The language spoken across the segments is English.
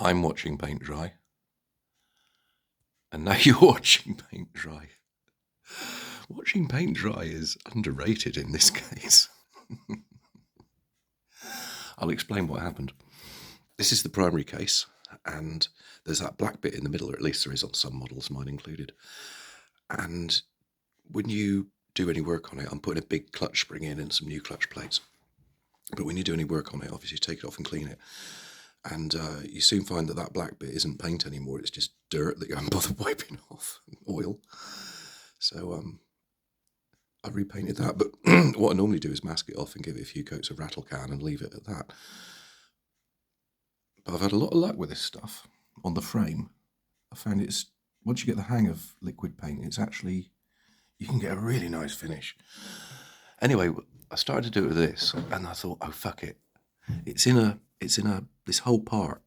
I'm watching paint dry. And now you're watching paint dry. Watching paint dry is underrated in this case. I'll explain what happened. This is the primary case, and there's that black bit in the middle, or at least there is on some models, mine included. And when you do any work on it, I'm putting a big clutch spring in and some new clutch plates. But when you do any work on it, obviously take it off and clean it. And you soon find that that black bit isn't paint anymore, it's just dirt that you haven't bothered wiping off, oil. So I repainted that, but what I normally do is mask it off and give it a few coats of rattle can and leave it at that. But I've had a lot of luck with this stuff on the frame. I found it's, once you get the hang of liquid paint, it's actually, you can get a really nice finish. Anyway, I started to do it with this, and I thought, oh fuck it. This whole part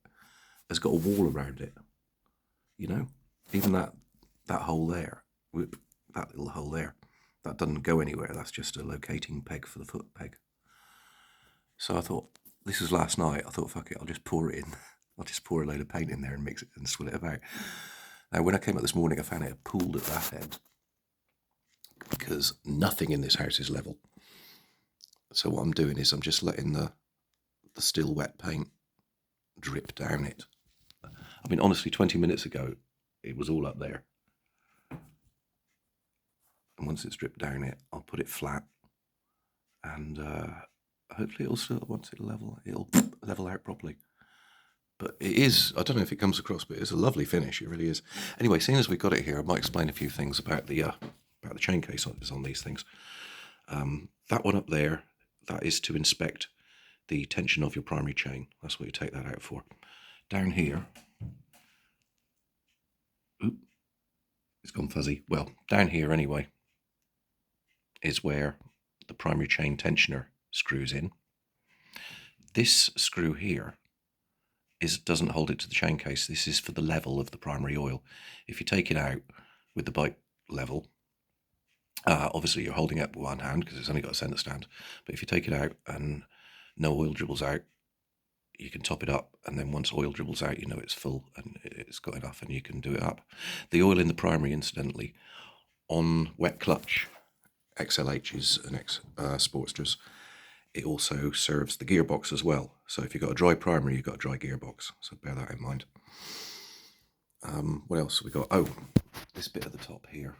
has got a wall around it. You know, even that hole there, that little hole there, that doesn't go anywhere. That's just a locating peg for the foot peg. So I thought, this was last night, I thought, fuck it, I'll just pour it in. I'll just pour a load of paint in there and mix it and swill it about. Now, when I came up this morning, I found it had pooled at that end because nothing in this house is level. So what I'm doing is I'm just letting the still wet paint drip down it. I mean, honestly, 20 minutes ago, it was all up there. And once it's dripped down it, I'll put it flat. And hopefully it'll still, once it'll level out properly. But it is, I don't know if it comes across, but it's a lovely finish, it really is. Anyway, seeing as we've got it here, I might explain a few things about the chain case on these things. That one up there, that is to inspect the tension of your primary chain. That's what you take that out for. Down here, it's gone fuzzy. Well, down here anyway, is where the primary chain tensioner screws in. This screw here doesn't hold it to the chain case. This is for the level of the primary oil. If you take it out with the bike level, obviously you're holding it up with one hand because it's only got a centre stand, but if you take it out and no oil dribbles out, you can top it up, and then once oil dribbles out, you know it's full and it's got enough and you can do it up. The oil in the primary, incidentally, on wet clutch, XLHs and Sportsters, it also serves the gearbox as well. So if you've got a dry primary, you've got a dry gearbox. So bear that in mind. What else have we got? Oh, this bit at the top here.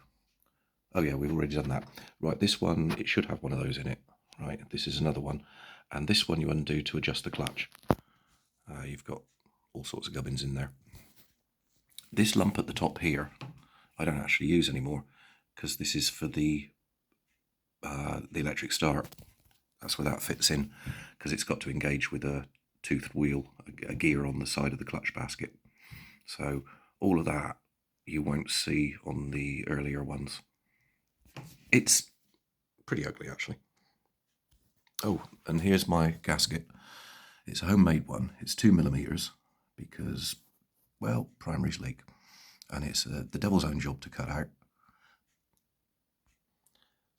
Oh yeah, we've already done that. Right, this one, it should have one of those in it. Right, this is another one. And this one you undo to adjust the clutch. You've got all sorts of gubbins in there. This lump at the top here, I don't actually use anymore because this is for the electric start. That's where that fits in, because it's got to engage with a toothed wheel, a gear on the side of the clutch basket. So all of that you won't see on the earlier ones. It's pretty ugly, actually. Oh, and here's my gasket. It's a homemade one. It's 2mm because, well, primaries leak, and it's the devil's own job to cut out.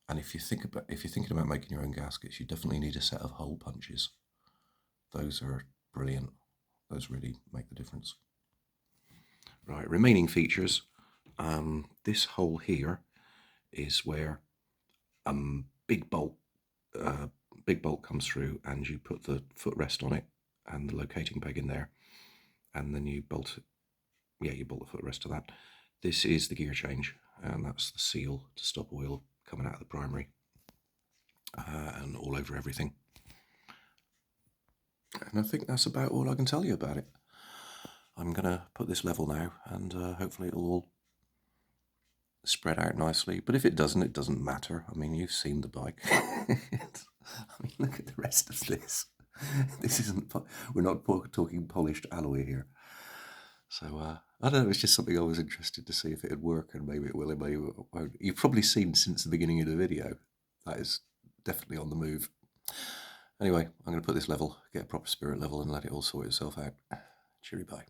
And if you're thinking about making your own gaskets, you definitely need a set of hole punches. Those are brilliant. Those really make the difference. Right, remaining features. This hole here is where big bolt comes through, and you put the footrest on it and the locating peg in there, and then you bolt it. Yeah, you bolt the footrest to that. This is the gear change, and that's the seal to stop oil coming out of the primary and all over everything. And I think that's about all I can tell you about it. I'm gonna put this level now, and hopefully it'll all spread out nicely. But if it doesn't, it doesn't matter. I mean, you've seen the bike. I mean, look at the rest of this. This isn't, we're not talking polished alloy here. So, I don't know, it's just something I was interested to see if it would work, and maybe it will, and maybe it won't. You've probably seen since the beginning of the video, that is definitely on the move. Anyway, I'm going to put this level, get a proper spirit level, and let it all sort itself out. Cheery bye.